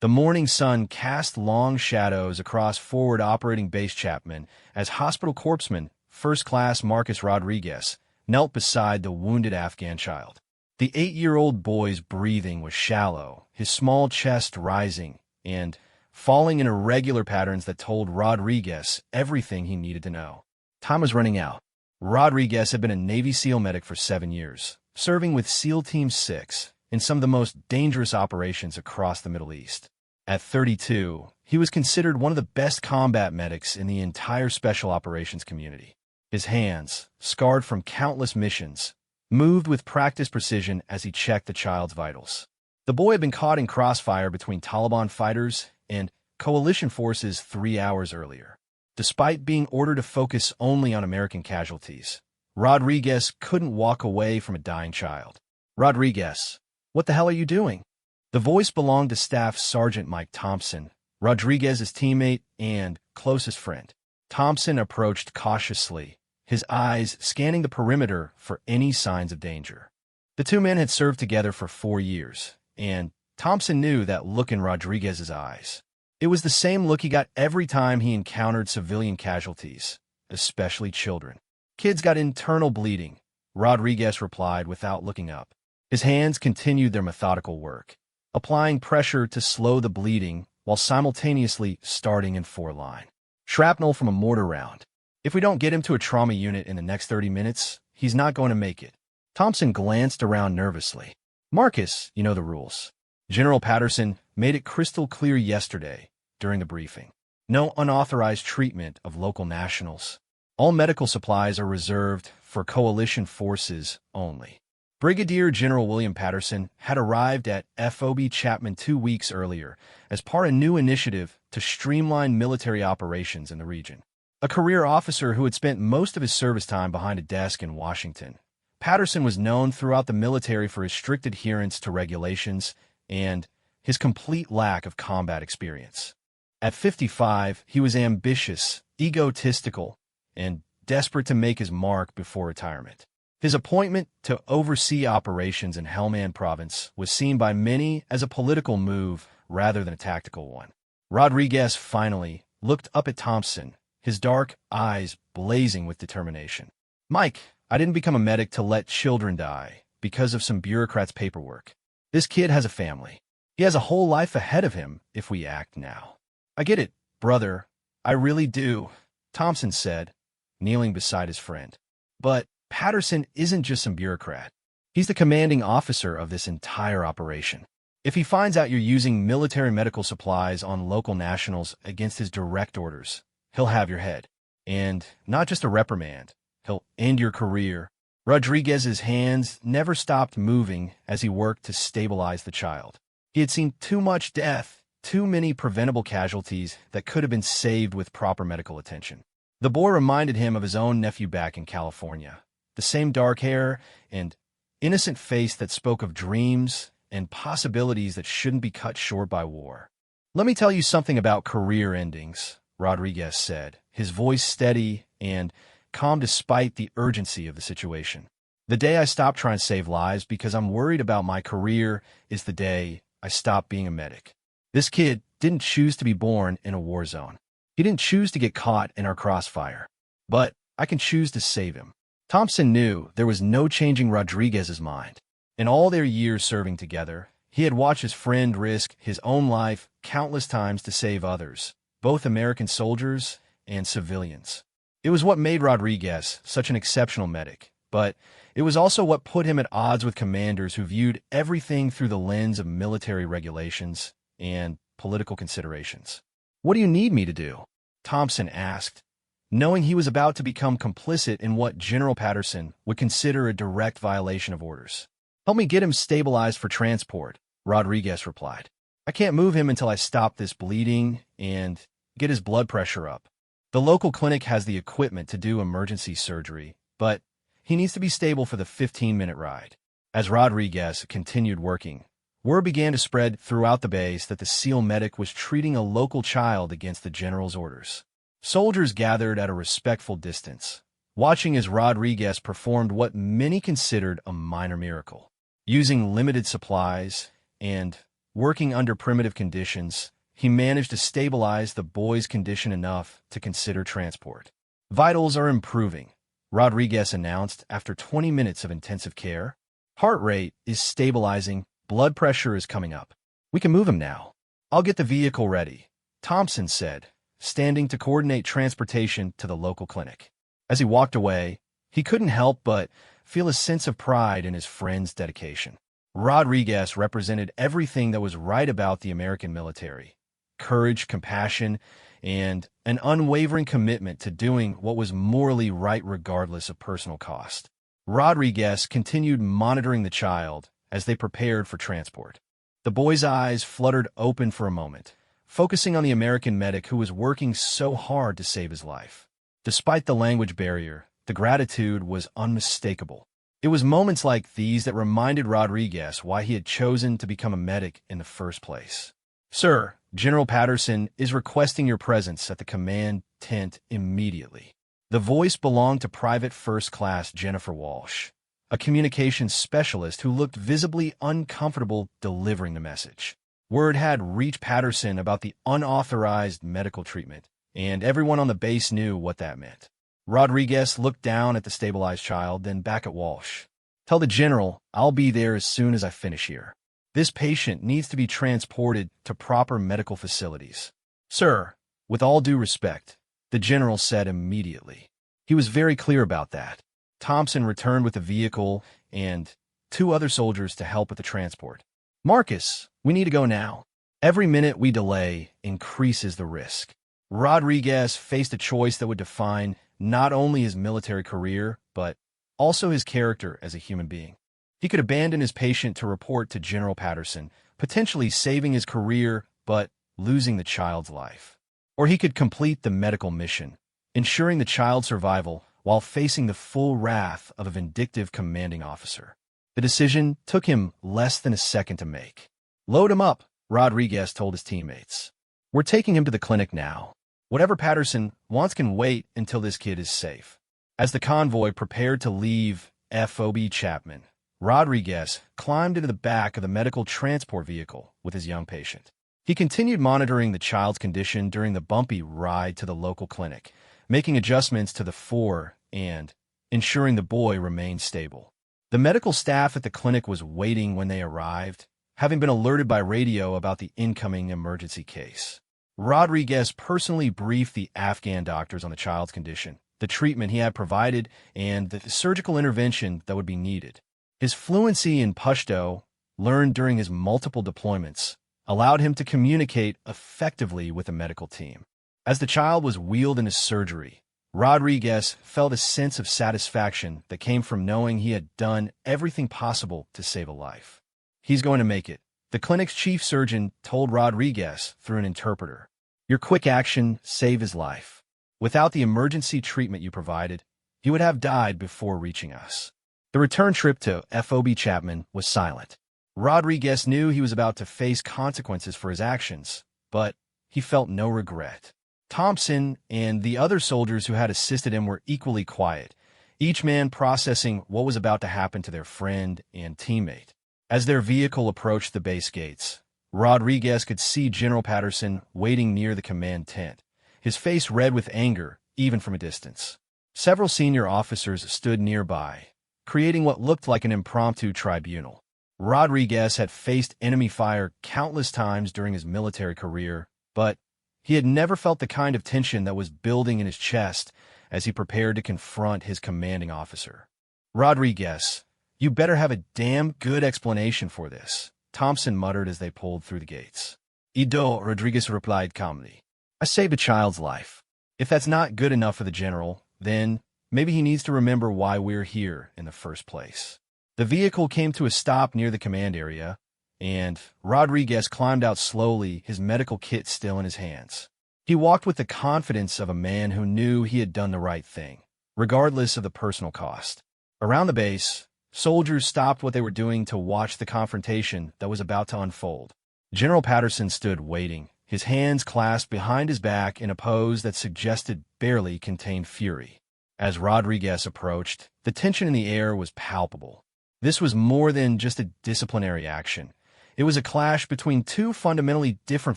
The morning sun cast long shadows across forward operating base Chapman as hospital corpsman First Class Marcus Rodriguez knelt beside the wounded Afghan child. The 8-year-old boy's breathing was shallow, his small chest rising and falling in irregular patterns that told Rodriguez everything he needed to know. Time was running out. Rodriguez had been a Navy SEAL medic for 7 years, serving with SEAL Team 6 in some of the most dangerous operations across the Middle East. At 32, he was considered one of the best combat medics in the entire special operations community. His hands, scarred from countless missions, moved with practiced precision as he checked the child's vitals. The boy had been caught in crossfire between Taliban fighters and coalition forces 3 hours earlier. Despite being ordered to focus only on American casualties, Rodriguez couldn't walk away from a dying child. "Rodriguez, what the hell are you doing?" The voice belonged to Staff Sergeant Mike Thompson, Rodriguez's teammate and closest friend. Thompson approached cautiously, his eyes scanning the perimeter for any signs of danger. The two men had served together for 4 years, and Thompson knew that look in Rodriguez's eyes. It was the same look he got every time he encountered civilian casualties, especially children. "Kids got internal bleeding," Rodriguez replied without looking up. His hands continued their methodical work, applying pressure to slow the bleeding while simultaneously starting in 4-line. "Shrapnel from a mortar round. If we don't get him to a trauma unit in the next 30 minutes, he's not going to make it." Thompson glanced around nervously. "Marcus, you know the rules. General Patterson made it crystal clear yesterday during the briefing. No unauthorized treatment of local nationals. All medical supplies are reserved for coalition forces only." Brigadier General William Patterson had arrived at FOB Chapman 2 weeks earlier as part of a new initiative to streamline military operations in the region. A career officer who had spent most of his service time behind a desk in Washington, Patterson was known throughout the military for his strict adherence to regulations and his complete lack of combat experience. At 55, he was ambitious, egotistical, and desperate to make his mark before retirement. His appointment to oversee operations in Helmand Province was seen by many as a political move rather than a tactical one. Rodriguez finally looked up at Thompson, his dark eyes blazing with determination. "Mike, I didn't become a medic to let children die because of some bureaucrat's paperwork. This kid has a family. He has a whole life ahead of him if we act now." "I get it, brother. I really do," Thompson said, kneeling beside his friend. "But Patterson isn't just some bureaucrat. He's the commanding officer of this entire operation. If he finds out you're using military medical supplies on local nationals against his direct orders, he'll have your head. And not just a reprimand, he'll end your career." Rodriguez's hands never stopped moving as he worked to stabilize the child. He had seen too much death, too many preventable casualties that could have been saved with proper medical attention. The boy reminded him of his own nephew back in California. The same dark hair and innocent face that spoke of dreams and possibilities that shouldn't be cut short by war. "Let me tell you something about career endings," Rodriguez said, his voice steady and calm despite the urgency of the situation. "The day I stop trying to save lives because I'm worried about my career is the day I stop being a medic. This kid didn't choose to be born in a war zone. He didn't choose to get caught in our crossfire. But I can choose to save him." Thompson knew there was no changing Rodriguez's mind. In all their years serving together, he had watched his friend risk his own life countless times to save others, both American soldiers and civilians. It was what made Rodriguez such an exceptional medic, but it was also what put him at odds with commanders who viewed everything through the lens of military regulations and political considerations. "What do you need me to do?" Thompson asked, knowing he was about to become complicit in what General Patterson would consider a direct violation of orders. "Help me get him stabilized for transport," Rodriguez replied. "I can't move him until I stop this bleeding and get his blood pressure up. The local clinic has the equipment to do emergency surgery, but he needs to be stable for the 15-minute ride." As Rodriguez continued working, word began to spread throughout the base that the SEAL medic was treating a local child against the general's orders. Soldiers gathered at a respectful distance, watching as Rodriguez performed what many considered a minor miracle. Using limited supplies and working under primitive conditions, he managed to stabilize the boy's condition enough to consider transport. "Vitals are improving," Rodriguez announced after 20 minutes of intensive care. "Heart rate is stabilizing, blood pressure is coming up. We can move him now." "I'll get the vehicle ready," Thompson said, standing to coordinate transportation to the local clinic. As he walked away, he couldn't help but feel a sense of pride in his friend's dedication. Rodriguez represented everything that was right about the American military: courage, compassion, and an unwavering commitment to doing what was morally right regardless of personal cost. Rodriguez continued monitoring the child as they prepared for transport. The boy's eyes fluttered open for a moment, focusing on the American medic who was working so hard to save his life. Despite the language barrier, the gratitude was unmistakable. It was moments like these that reminded Rodriguez why he had chosen to become a medic in the first place. "Sir, General Patterson is requesting your presence at the command tent immediately." The voice belonged to Private First Class Jennifer Walsh, a communications specialist who looked visibly uncomfortable delivering the message. Word had reached Patterson about the unauthorized medical treatment, and everyone on the base knew what that meant. Rodriguez looked down at the stabilized child, then back at Walsh. "Tell the general I'll be there as soon as I finish here. This patient needs to be transported to proper medical facilities." "Sir, with all due respect," the general said immediately. He was very clear about that. Thompson returned with the vehicle and 2 other soldiers to help with the transport. "Marcus, we need to go now. Every minute we delay increases the risk." Rodriguez faced a choice that would define not only his military career, but also his character as a human being. He could abandon his patient to report to General Patterson, potentially saving his career but losing the child's life. Or he could complete the medical mission, ensuring the child's survival while facing the full wrath of a vindictive commanding officer. The decision took him less than a second to make. "Load him up," Rodriguez told his teammates. "We're taking him to the clinic now. Whatever Patterson wants can wait until this kid is safe." As the convoy prepared to leave FOB Chapman, Rodriguez climbed into the back of the medical transport vehicle with his young patient. He continued monitoring the child's condition during the bumpy ride to the local clinic, making adjustments to the fore and ensuring the boy remained stable. The medical staff at the clinic was waiting when they arrived, having been alerted by radio about the incoming emergency case. Rodriguez personally briefed the Afghan doctors on the child's condition, the treatment he had provided, and the surgical intervention that would be needed. His fluency in Pashto, learned during his multiple deployments, allowed him to communicate effectively with the medical team. As the child was wheeled into surgery, Rodriguez felt a sense of satisfaction that came from knowing he had done everything possible to save a life. "He's going to make it," the clinic's chief surgeon told Rodriguez through an interpreter. "Your quick action saved his life. Without the emergency treatment you provided, he would have died before reaching us." The return trip to FOB Chapman was silent. Rodriguez knew he was about to face consequences for his actions, but he felt no regret. Thompson and the other soldiers who had assisted him were equally quiet, each man processing what was about to happen to their friend and teammate. As their vehicle approached the base gates, Rodriguez could see General Patterson waiting near the command tent, his face red with anger, even from a distance. Several senior officers stood nearby, creating what looked like an impromptu tribunal. Rodriguez had faced enemy fire countless times during his military career, but he had never felt the kind of tension that was building in his chest as he prepared to confront his commanding officer. "Rodriguez, you better have a damn good explanation for this," Thompson muttered as they pulled through the gates. "Ido," Rodriguez replied calmly. "I saved a child's life. If that's not good enough for the general, then maybe he needs to remember why we're here in the first place." The vehicle came to a stop near the command area, and Rodriguez climbed out slowly, his medical kit still in his hands. He walked with the confidence of a man who knew he had done the right thing, regardless of the personal cost. Around the base, soldiers stopped what they were doing to watch the confrontation that was about to unfold. General Patterson stood waiting, his hands clasped behind his back in a pose that suggested barely contained fury. As Rodriguez approached, the tension in the air was palpable. This was more than just a disciplinary action. It was a clash between two fundamentally different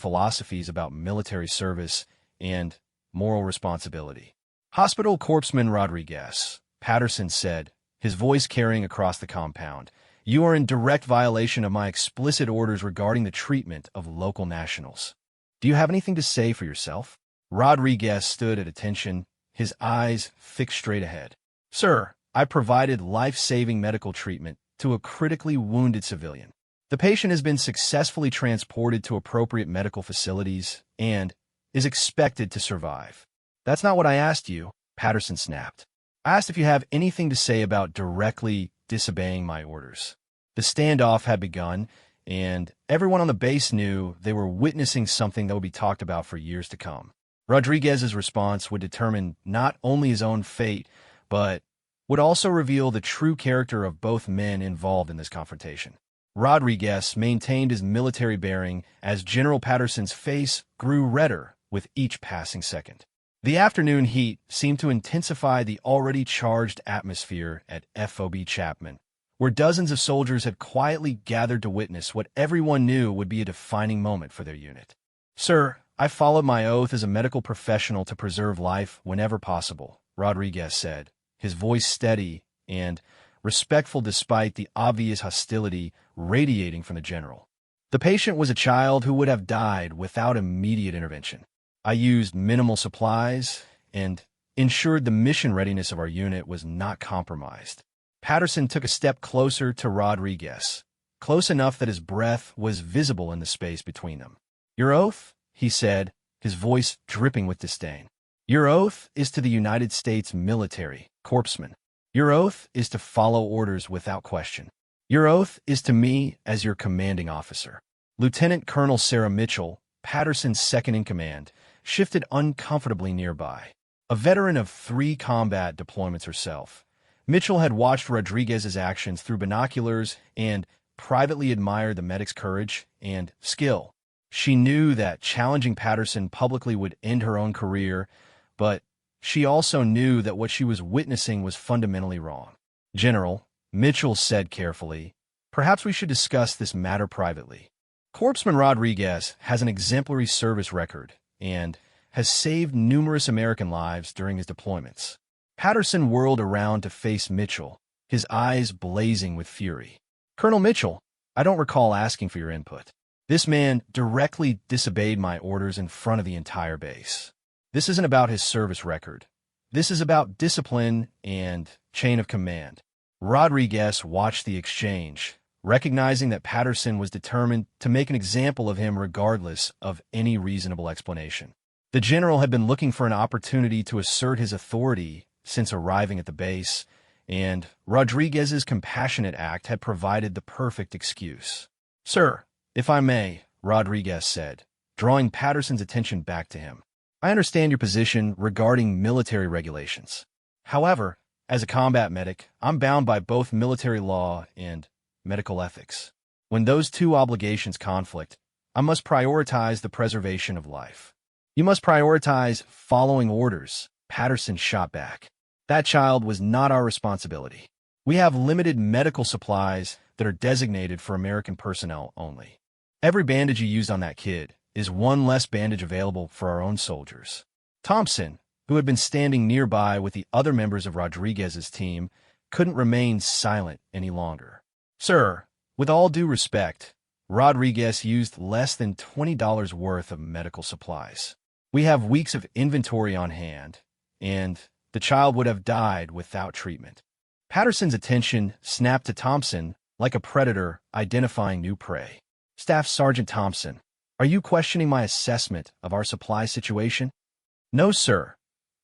philosophies about military service and moral responsibility. Hospital Corpsman Rodriguez, Patterson said, his voice carrying across the compound, "You are in direct violation of my explicit orders regarding the treatment of local nationals. Do you have anything to say for yourself?" Rodriguez stood at attention, his eyes fixed straight ahead. "Sir, I provided life-saving medical treatment to a critically wounded civilian. The patient has been successfully transported to appropriate medical facilities and is expected to survive." "That's not what I asked you," Patterson snapped. "I asked if you have anything to say about directly disobeying my orders." The standoff had begun, and everyone on the base knew they were witnessing something that would be talked about for years to come. Rodriguez's response would determine not only his own fate, but would also reveal the true character of both men involved in this confrontation. Rodriguez maintained his military bearing as General Patterson's face grew redder with each passing second. The afternoon heat seemed to intensify the already charged atmosphere at FOB Chapman, where dozens of soldiers had quietly gathered to witness what everyone knew would be a defining moment for their unit. "Sir, I followed my oath as a medical professional to preserve life whenever possible," Rodriguez said, his voice steady and respectful despite the obvious hostility radiating from the general. "The patient was a child who would have died without immediate intervention. I used minimal supplies and ensured the mission readiness of our unit was not compromised." Patterson took a step closer to Rodriguez, close enough that his breath was visible in the space between them. "Your oath?" he said, his voice dripping with disdain. "Your oath is to the United States military, corpsman. Your oath is to follow orders without question. Your oath is to me as your commanding officer." Lieutenant Colonel Sarah Mitchell, Patterson's second-in-command, shifted uncomfortably nearby. A veteran of 3 combat deployments herself, Mitchell had watched Rodriguez's actions through binoculars and privately admired the medic's courage and skill. She knew that challenging Patterson publicly would end her own career, but she also knew that what she was witnessing was fundamentally wrong. "General," Mitchell said carefully, "perhaps we should discuss this matter privately. Corpsman Rodriguez has an exemplary service record and has saved numerous American lives during his deployments." Patterson whirled around to face Mitchell, his eyes blazing with fury. "Colonel Mitchell, I don't recall asking for your input. This man directly disobeyed my orders in front of the entire base. This isn't about his service record. This is about discipline and chain of command." Rodriguez watched the exchange, recognizing that Patterson was determined to make an example of him regardless of any reasonable explanation. The general had been looking for an opportunity to assert his authority since arriving at the base, and Rodriguez's compassionate act had provided the perfect excuse. "Sir, if I may," Rodriguez said, drawing Patterson's attention back to him. "I understand your position regarding military regulations. However, as a combat medic, I'm bound by both military law and medical ethics. When those two obligations conflict, I must prioritize the preservation of life." "You must prioritize following orders," Patterson shot back. "That child was not our responsibility. We have limited medical supplies that are designated for American personnel only. Every bandage you used on that kid is one less bandage available for our own soldiers." Thompson, who had been standing nearby with the other members of Rodriguez's team, couldn't remain silent any longer. "Sir, with all due respect, Rodriguez used less than $20 worth of medical supplies. We have weeks of inventory on hand, and the child would have died without treatment." Patterson's attention snapped to Thompson like a predator identifying new prey. "Staff Sergeant Thompson, are you questioning my assessment of our supply situation?" "No, sir,"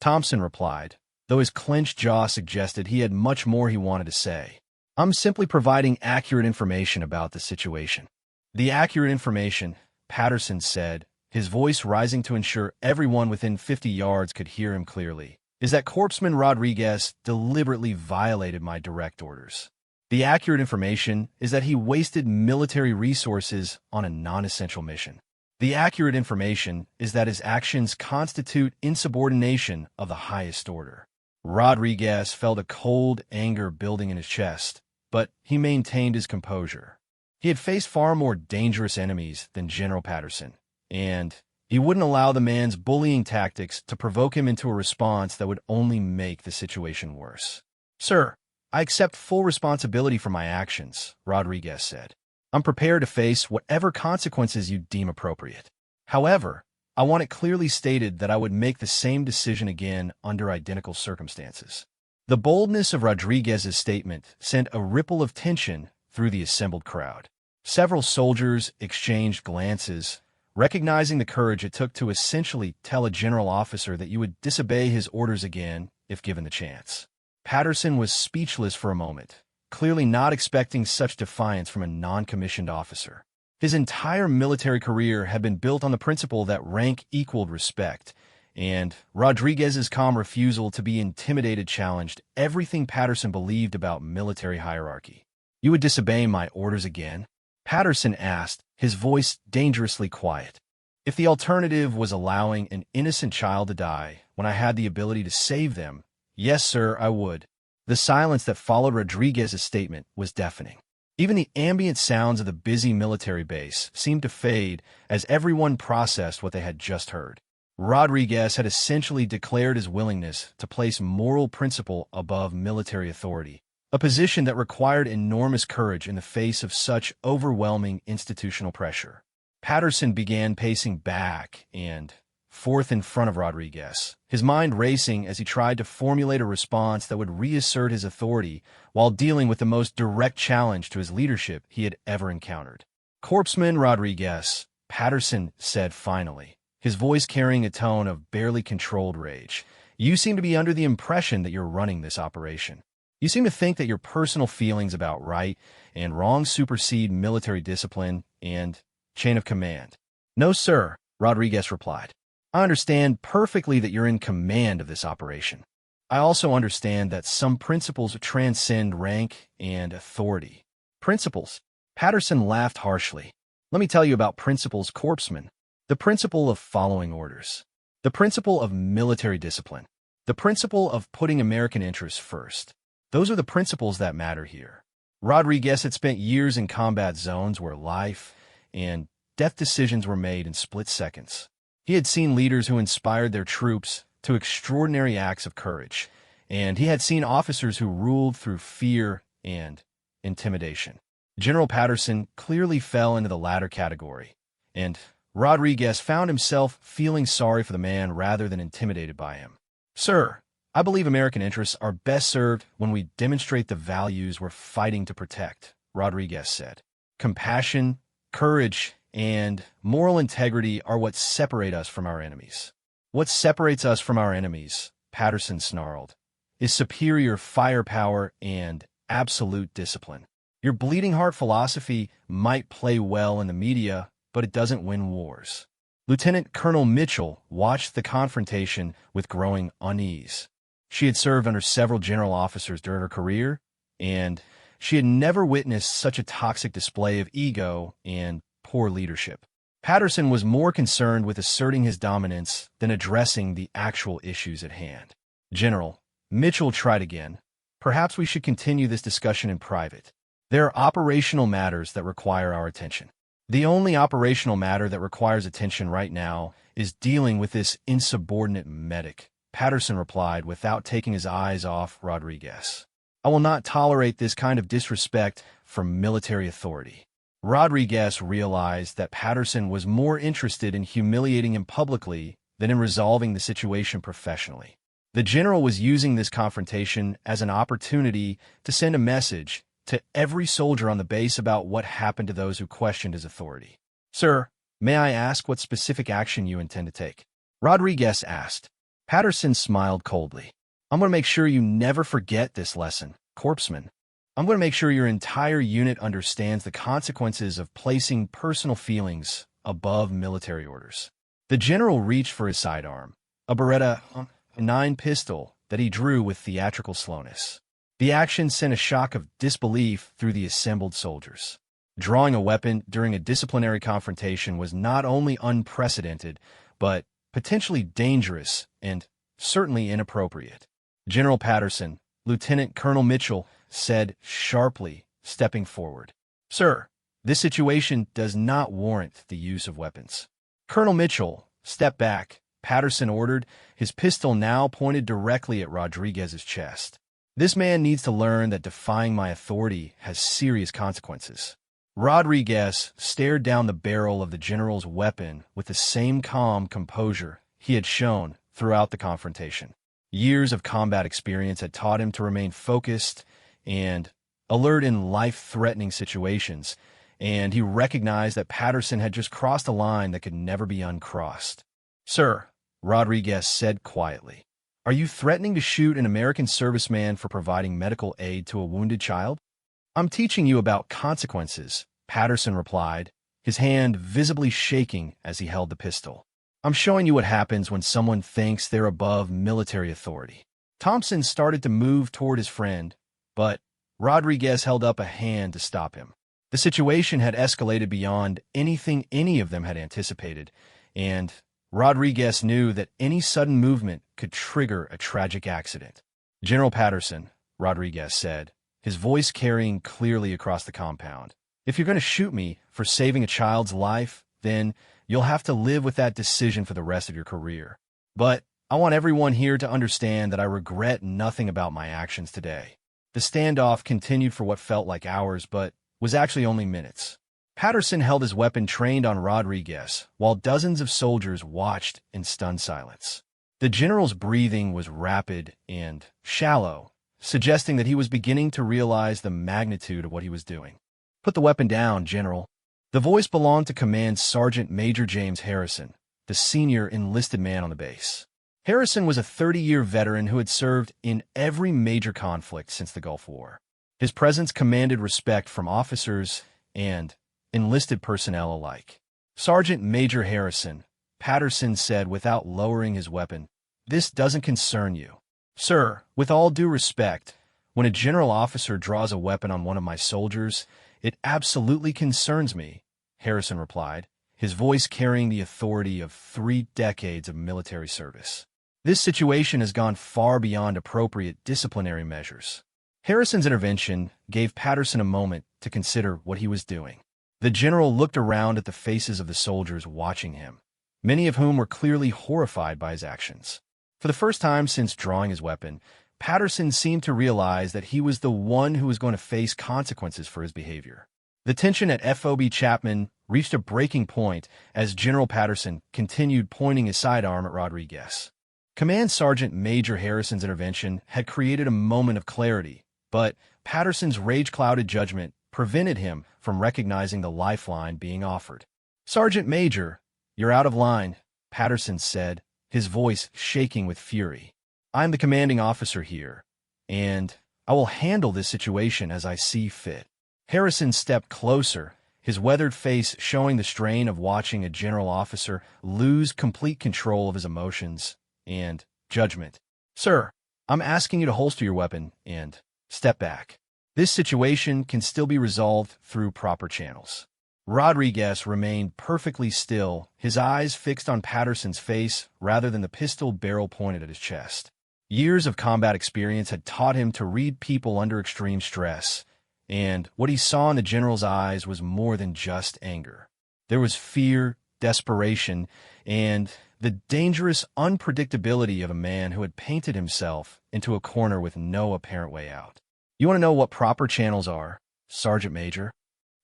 Thompson replied, though his clenched jaw suggested he had much more he wanted to say. "I'm simply providing accurate information about the situation." "The accurate information," Patterson said, his voice rising to ensure everyone within 50 yards could hear him clearly, "is that Corpsman Rodriguez deliberately violated my direct orders. The accurate information is that he wasted military resources on a non-essential mission. The accurate information is that his actions constitute insubordination of the highest order." Rodriguez felt a cold anger building in his chest, but he maintained his composure. He had faced far more dangerous enemies than General Patterson, and he wouldn't allow the man's bullying tactics to provoke him into a response that would only make the situation worse. "Sir, I accept full responsibility for my actions," Rodriguez said. "I'm prepared to face whatever consequences you deem appropriate. However, I want it clearly stated that I would make the same decision again under identical circumstances." The boldness of Rodriguez's statement sent a ripple of tension through the assembled crowd. Several soldiers exchanged glances, recognizing the courage it took to essentially tell a general officer that you would disobey his orders again if given the chance. Patterson was speechless for a moment, clearly not expecting such defiance from a non-commissioned officer. His entire military career had been built on the principle that rank equaled respect, and Rodriguez's calm refusal to be intimidated challenged everything Patterson believed about military hierarchy. "You would disobey my orders again?" Patterson asked, his voice dangerously quiet. "If the alternative was allowing an innocent child to die when I had the ability to save them, yes, sir, I would." The silence that followed Rodriguez's statement was deafening. Even the ambient sounds of the busy military base seemed to fade as everyone processed what they had just heard. Rodriguez had essentially declared his willingness to place moral principle above military authority, a position that required enormous courage in the face of such overwhelming institutional pressure. Patterson began pacing back and forth in front of Rodriguez, his mind racing as he tried to formulate a response that would reassert his authority while dealing with the most direct challenge to his leadership he had ever encountered. "Corpsman Rodriguez," Patterson said finally, his voice carrying a tone of barely controlled rage, "you seem to be under the impression that you're running this operation. You seem to think that your personal feelings about right and wrong supersede military discipline and chain of command." "No, sir," Rodriguez replied. "I understand perfectly that you're in command of this operation. I also understand that some principles transcend rank and authority." "Principles?" Patterson laughed harshly. "Let me tell you about principles, Corpsman. The principle of following orders. The principle of military discipline. The principle of putting American interests first. Those are the principles that matter here." Rodriguez had spent years in combat zones where life and death decisions were made in split seconds. He had seen leaders who inspired their troops to extraordinary acts of courage, and he had seen officers who ruled through fear and intimidation. General Patterson clearly fell into the latter category, and Rodriguez found himself feeling sorry for the man rather than intimidated by him. "Sir, I believe American interests are best served when we demonstrate the values we're fighting to protect," Rodriguez said. "Compassion, courage, and moral integrity are what separate us from our enemies." "What separates us from our enemies," Patterson snarled, "is superior firepower and absolute discipline. Your bleeding heart philosophy might play well in the media, but it doesn't win wars." Lieutenant Colonel Mitchell watched the confrontation with growing unease. She had served under several general officers during her career, and she had never witnessed such a toxic display of ego and poor leadership. Patterson was more concerned with asserting his dominance than addressing the actual issues at hand. "General," Mitchell tried again, "perhaps we should continue this discussion in private. There are operational matters that require our attention." "The only operational matter that requires attention right now is dealing with this insubordinate medic," Patterson replied without taking his eyes off Rodriguez. "I will not tolerate this kind of disrespect from military authority." Rodriguez realized that Patterson was more interested in humiliating him publicly than in resolving the situation professionally. The general was using this confrontation as an opportunity to send a message to every soldier on the base about what happened to those who questioned his authority. "Sir, may I ask what specific action you intend to take?" Rodriguez asked. Patterson smiled coldly. "I'm going to make sure you never forget this lesson, Corpsman. I'm going to make sure your entire unit understands the consequences of placing personal feelings above military orders." The general reached for his sidearm, a Beretta 9 pistol that he drew with theatrical slowness. The action sent a shock of disbelief through the assembled soldiers. Drawing a weapon during a disciplinary confrontation was not only unprecedented, but potentially dangerous and certainly inappropriate. General Patterson, Lieutenant Colonel Mitchell, said sharply, stepping forward. "Sir, This situation does not warrant the use of weapons. Colonel Mitchell, step back, Patterson ordered, his pistol now pointed directly at Rodriguez's chest. This man needs to learn that defying my authority has serious consequences. Rodriguez stared down the barrel of the general's weapon with the same calm composure he had shown throughout the confrontation. Years of combat experience had taught him to remain focused and alert in life-threatening situations, and he recognized that Patterson had just crossed a line that could never be uncrossed. "Sir," Rodriguez said quietly, "are you threatening to shoot an American serviceman for providing medical aid to a wounded child?" "I'm teaching you about consequences," Patterson replied, his hand visibly shaking as he held the pistol. "I'm showing you what happens when someone thinks they're above military authority." Thompson started to move toward his friend, but Rodriguez held up a hand to stop him. The situation had escalated beyond anything any of them had anticipated, and Rodriguez knew that any sudden movement could trigger a tragic accident. "General Patterson," Rodriguez said, his voice carrying clearly across the compound, "if you're going to shoot me for saving a child's life, then you'll have to live with that decision for the rest of your career. But I want everyone here to understand that I regret nothing about my actions today." The standoff continued for what felt like hours, but was actually only minutes. Patterson held his weapon trained on Rodriguez, while dozens of soldiers watched in stunned silence. The general's breathing was rapid and shallow, suggesting that he was beginning to realize the magnitude of what he was doing. "Put the weapon down, General." The voice belonged to Command Sergeant Major James Harrison, the senior enlisted man on the base. Harrison was a 30-year veteran who had served in every major conflict since the Gulf War. His presence commanded respect from officers and enlisted personnel alike. "Sergeant Major Harrison," Patterson said without lowering his weapon, "this doesn't concern you." "Sir, with all due respect, when a general officer draws a weapon on one of my soldiers, it absolutely concerns me," Harrison replied, his voice carrying the authority of 3 decades of military service. "This situation has gone far beyond appropriate disciplinary measures." Harrison's intervention gave Patterson a moment to consider what he was doing. The general looked around at the faces of the soldiers watching him, many of whom were clearly horrified by his actions. For the first time since drawing his weapon, Patterson seemed to realize that he was the one who was going to face consequences for his behavior. The tension at FOB Chapman reached a breaking point as General Patterson continued pointing his sidearm at Rodriguez. Command Sergeant Major Harrison's intervention had created a moment of clarity, but Patterson's rage-clouded judgment prevented him from recognizing the lifeline being offered. "Sergeant Major, you're out of line," Patterson said, his voice shaking with fury. "I'm the commanding officer here, and I will handle this situation as I see fit." Harrison stepped closer, his weathered face showing the strain of watching a general officer lose complete control of his emotions and judgment. "Sir, I'm asking you to holster your weapon and step back. This situation can still be resolved through proper channels." Rodriguez remained perfectly still, his eyes fixed on Patterson's face rather than the pistol barrel pointed at his chest. Years of combat experience had taught him to read people under extreme stress, and what he saw in the general's eyes was more than just anger. There was fear, desperation, and the dangerous unpredictability of a man who had painted himself into a corner with no apparent way out. "You want to know what proper channels are, Sergeant Major?"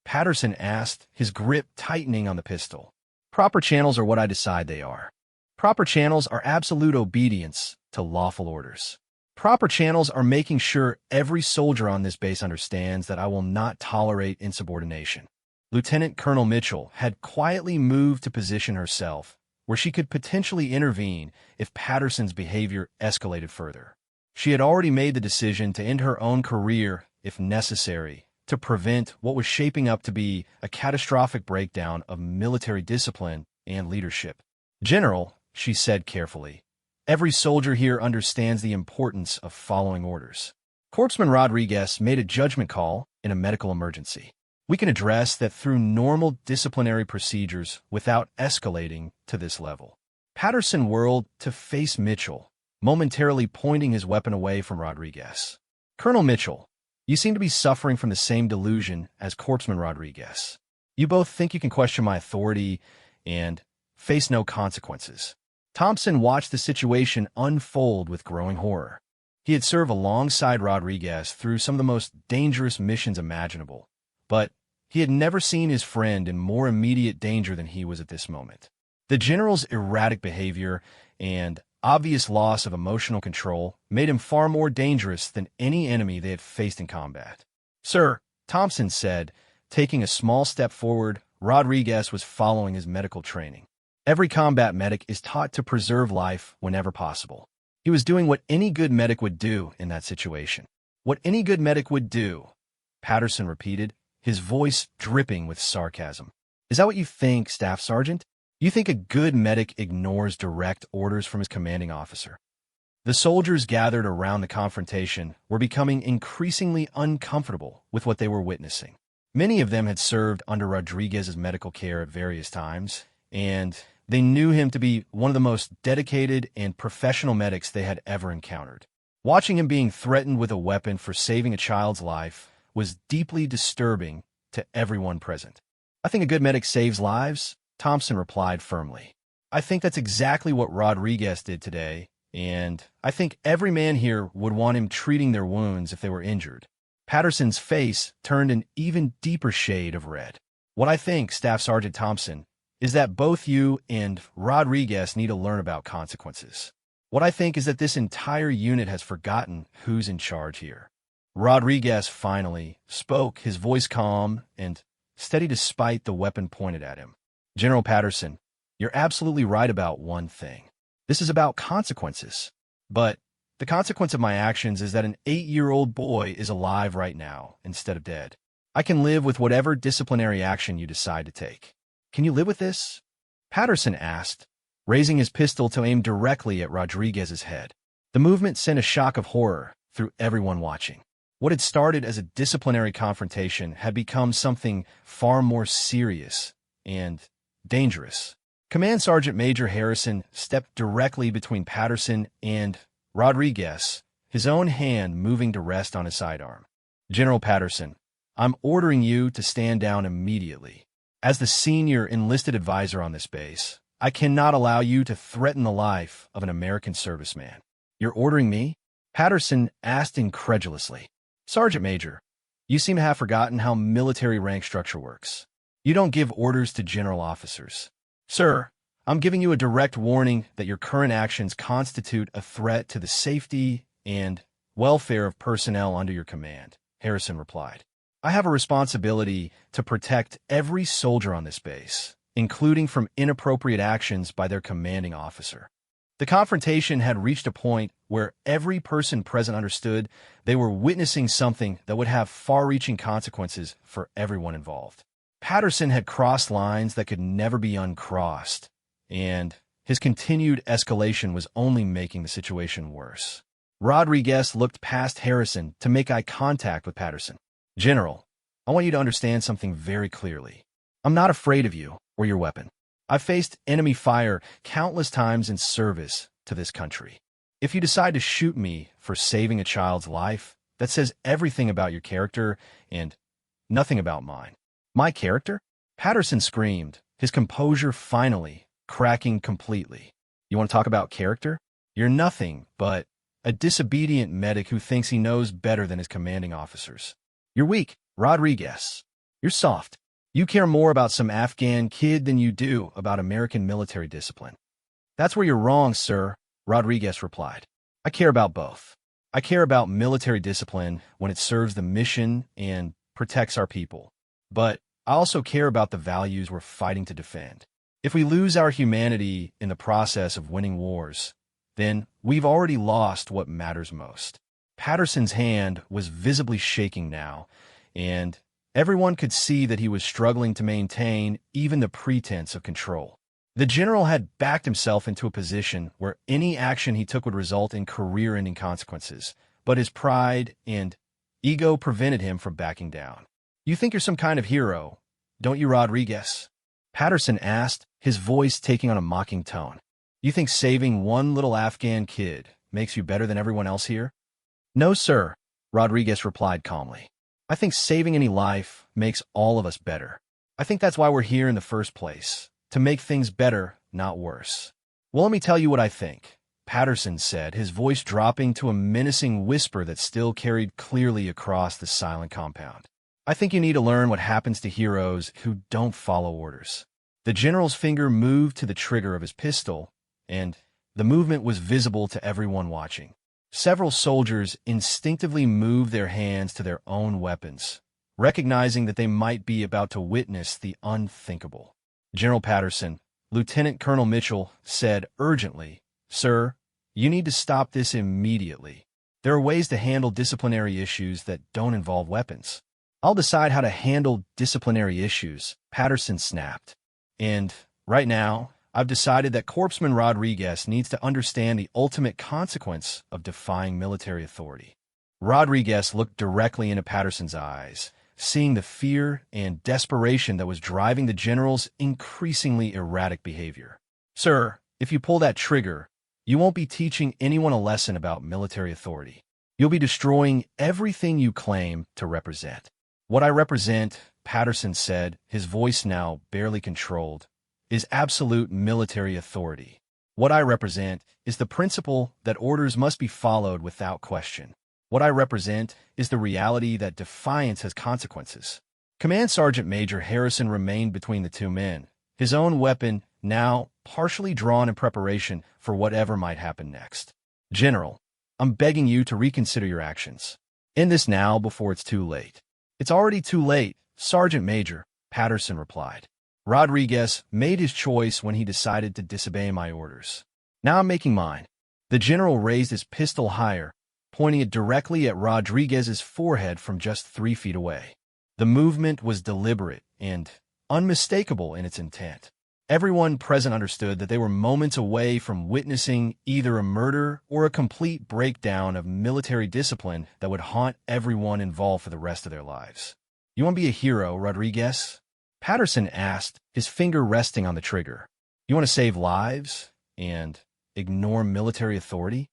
Patterson asked, his grip tightening on the pistol. "Proper channels are what I decide they are. Proper channels are absolute obedience to lawful orders. Proper channels are making sure every soldier on this base understands that I will not tolerate insubordination." Lieutenant Colonel Mitchell had quietly moved to position herself where she could potentially intervene if Patterson's behavior escalated further. She had already made the decision to end her own career, if necessary, to prevent what was shaping up to be a catastrophic breakdown of military discipline and leadership. "General," she said carefully, "every soldier here understands the importance of following orders. Corpsman Rodriguez made a judgment call in a medical emergency. We can address that through normal disciplinary procedures without escalating to this level." Patterson whirled to face Mitchell, momentarily pointing his weapon away from Rodriguez. "Colonel Mitchell, you seem to be suffering from the same delusion as Corpsman Rodriguez. You both think you can question my authority and face no consequences. Thompson watched the situation unfold with growing horror. He had served alongside Rodriguez through some of the most dangerous missions imaginable, but he had never seen his friend in more immediate danger than he was at this moment. The general's erratic behavior and obvious loss of emotional control made him far more dangerous than any enemy they had faced in combat. "Sir," Thompson said, taking a small step forward. Rodriguez was following his medical training. Every combat medic is taught to preserve life whenever possible. He was doing what any good medic would do in that situation. What any good medic would do, Patterson repeated, his voice dripping with sarcasm. "Is that what you think, Staff Sergeant? You think a good medic ignores direct orders from his commanding officer?" The soldiers gathered around the confrontation were becoming increasingly uncomfortable with what they were witnessing. Many of them had served under Rodriguez's medical care at various times, and they knew him to be one of the most dedicated and professional medics they had ever encountered. Watching him being threatened with a weapon for saving a child's life was deeply disturbing to everyone present. "I think a good medic saves lives," Thompson replied firmly. "I think that's exactly what Rodriguez did today, and I think every man here would want him treating their wounds if they were injured." Patterson's face turned an even deeper shade of red. "What I think, Staff Sergeant Thompson, is that both you and Rodriguez need to learn about consequences. What I think is that this entire unit has forgotten who's in charge here." Rodriguez finally spoke, his voice calm and steady despite the weapon pointed at him. "General Patterson, you're absolutely right about one thing. This is about consequences. But the consequence of my actions is that an 8-year-old boy is alive right now instead of dead. I can live with whatever disciplinary action you decide to take. Can you live with this?" Patterson asked, raising his pistol to aim directly at Rodriguez's head. The movement sent a shock of horror through everyone watching. What had started as a disciplinary confrontation had become something far more serious and dangerous. Command Sergeant Major Harrison stepped directly between Patterson and Rodriguez, his own hand moving to rest on his sidearm. "General Patterson, I'm ordering you to stand down immediately. As the senior enlisted advisor on this base, I cannot allow you to threaten the life of an American serviceman." "You're ordering me?" Patterson asked incredulously. "Sergeant Major, you seem to have forgotten how military rank structure works. You don't give orders to general officers." "Sir, I'm giving you a direct warning that your current actions constitute a threat to the safety and welfare of personnel under your command," Harrison replied. "I have a responsibility to protect every soldier on this base, including from inappropriate actions by their commanding officer." The confrontation had reached a point where every person present understood they were witnessing something that would have far-reaching consequences for everyone involved. Patterson had crossed lines that could never be uncrossed, and his continued escalation was only making the situation worse. Rodriguez looked past Harrison to make eye contact with Patterson. "General, I want you to understand something very clearly. I'm not afraid of you or your weapon. I've faced enemy fire countless times in service to this country. If you decide to shoot me for saving a child's life, that says everything about your character and nothing about mine." "My character?" Patterson screamed, his composure finally cracking completely. "You want to talk about character? You're nothing but a disobedient medic who thinks he knows better than his commanding officers. You're weak, Rodriguez. You're soft. You care more about some Afghan kid than you do about American military discipline." "That's where you're wrong, sir," Rodriguez replied. "I care about both. I care about military discipline when it serves the mission and protects our people. But I also care about the values we're fighting to defend. If we lose our humanity in the process of winning wars, then we've already lost what matters most." Patterson's hand was visibly shaking now, and everyone could see that he was struggling to maintain even the pretense of control. The general had backed himself into a position where any action he took would result in career-ending consequences, but his pride and ego prevented him from backing down. "You think you're some kind of hero, don't you, Rodriguez?" Patterson asked, his voice taking on a mocking tone. "You think saving one little Afghan kid makes you better than everyone else here?" "No, sir," Rodriguez replied calmly. "I think saving any life makes all of us better. I think that's why we're here in the first place, to make things better, not worse. Well, let me tell you what I think, Patterson said, his voice dropping to a menacing whisper that still carried clearly across the silent compound. I think you need to learn what happens to heroes who don't follow orders. The general's finger moved to the trigger of his pistol, and the movement was visible to everyone watching. Several soldiers instinctively moved their hands to their own weapons, recognizing that they might be about to witness the unthinkable. General Patterson, Lieutenant Colonel Mitchell, said urgently, "Sir, you need to stop this immediately. There are ways to handle disciplinary issues that don't involve weapons." "I'll decide how to handle disciplinary issues," Patterson snapped. "And right now, I've decided that Corpsman Rodriguez needs to understand the ultimate consequence of defying military authority." Rodriguez looked directly into Patterson's eyes, seeing the fear and desperation that was driving the general's increasingly erratic behavior. "Sir, if you pull that trigger, you won't be teaching anyone a lesson about military authority. You'll be destroying everything you claim to represent." "What I represent," Patterson said, his voice now barely controlled, "is absolute military authority. What I represent is the principle that orders must be followed without question. What I represent is the reality that defiance has consequences." Command Sergeant Major Harrison remained between the two men, his own weapon now partially drawn in preparation for whatever might happen next. "General, I'm begging you to reconsider your actions. End this now before it's too late." "It's already too late, Sergeant Major," Patterson replied. "Rodriguez made his choice when he decided to disobey my orders. Now I'm making mine." The general raised his pistol higher, pointing it directly at Rodriguez's forehead from just 3 feet away. The movement was deliberate and unmistakable in its intent. Everyone present understood that they were moments away from witnessing either a murder or a complete breakdown of military discipline that would haunt everyone involved for the rest of their lives. "You want to be a hero, Rodriguez?" Patterson asked, his finger resting on the trigger. "You want to save lives and ignore military authority?"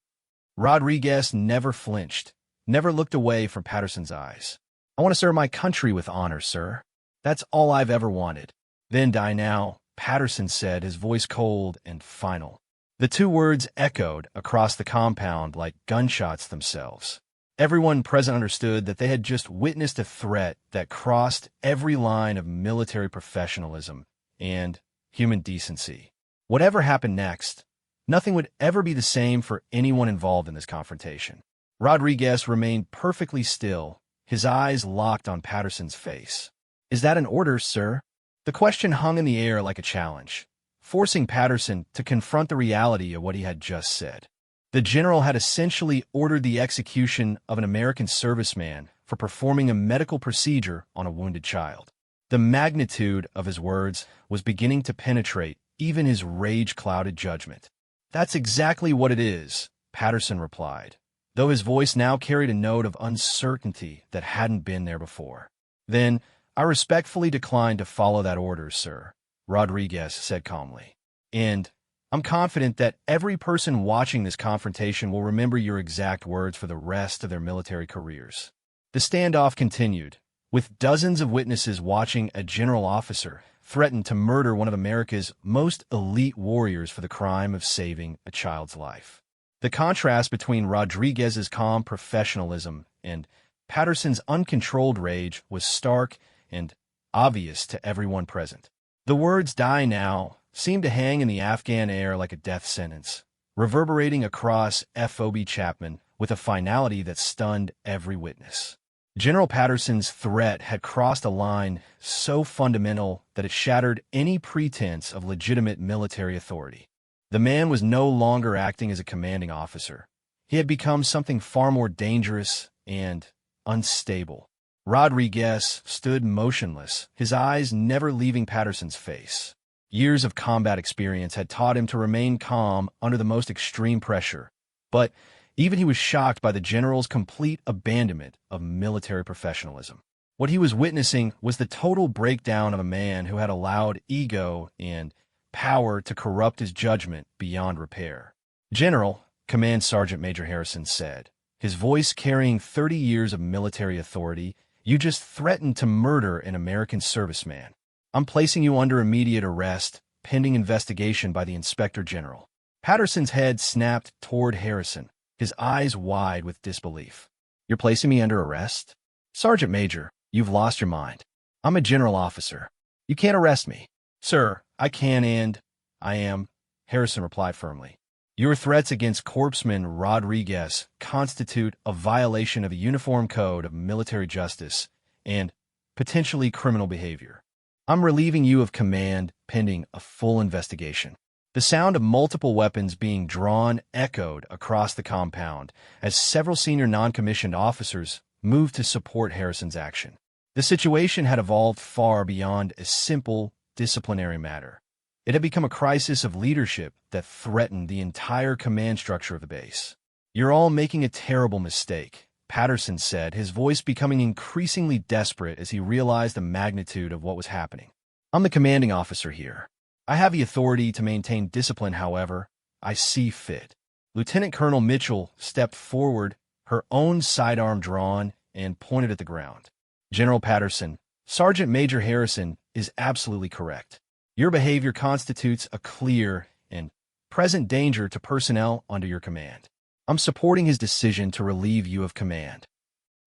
Rodriguez never flinched, never looked away from Patterson's eyes. "I want to serve my country with honor, sir. That's all I've ever wanted." "Then die now," Patterson said, his voice cold and final. The two words echoed across the compound like gunshots themselves. Everyone present understood that they had just witnessed a threat that crossed every line of military professionalism and human decency. Whatever happened next, nothing would ever be the same for anyone involved in this confrontation. Rodriguez remained perfectly still, his eyes locked on Patterson's face. "Is that an order, sir?" The question hung in the air like a challenge, forcing Patterson to confront the reality of what he had just said. The general had essentially ordered the execution of an American serviceman for performing a medical procedure on a wounded child. The magnitude of his words was beginning to penetrate even his rage-clouded judgment. "That's exactly what it is," Patterson replied, though his voice now carried a note of uncertainty that hadn't been there before. "Then I respectfully decline to follow that order, sir," Rodriguez said calmly. "And I'm confident that every person watching this confrontation will remember your exact words for the rest of their military careers." The standoff continued, with dozens of witnesses watching a general officer threaten to murder one of America's most elite warriors for the crime of saving a child's life. The contrast between Rodriguez's calm professionalism and Patterson's uncontrolled rage was stark and obvious to everyone present. The words "die now" seemed to hang in the Afghan air like a death sentence, reverberating across FOB Chapman with a finality that stunned every witness. General Patterson's threat had crossed a line so fundamental that it shattered any pretense of legitimate military authority. The man was no longer acting as a commanding officer. He had become something far more dangerous and unstable. Rodriguez stood motionless, his eyes never leaving Patterson's face. Years of combat experience had taught him to remain calm under the most extreme pressure, but even he was shocked by the general's complete abandonment of military professionalism. What he was witnessing was the total breakdown of a man who had allowed ego and power to corrupt his judgment beyond repair. "General," Command Sergeant Major Harrison said, his voice carrying 30 years of military authority, "you just threatened to murder an American serviceman." I'm placing you under immediate arrest, pending investigation by the Inspector General. Patterson's head snapped toward Harrison, his eyes wide with disbelief. You're placing me under arrest? Sergeant Major, you've lost your mind. I'm a general officer. You can't arrest me. Sir, I can and I am, Harrison replied firmly. Your threats against Corpsman Rodriguez constitute a violation of a uniform code of military justice and potentially criminal behavior. I'm relieving you of command pending a full investigation. The sound of multiple weapons being drawn echoed across the compound as several senior non-commissioned officers moved to support Harrison's action. The situation had evolved far beyond a simple disciplinary matter. It had become a crisis of leadership that threatened the entire command structure of the base. You're all making a terrible mistake, Patterson said, his voice becoming increasingly desperate as he realized the magnitude of what was happening. I'm the commanding officer here. I have the authority to maintain discipline, however I see fit. Lieutenant Colonel Mitchell stepped forward, her own sidearm drawn, and pointed at the ground. General Patterson, Sergeant Major Harrison is absolutely correct. Your behavior constitutes a clear and present danger to personnel under your command. I'm supporting his decision to relieve you of command.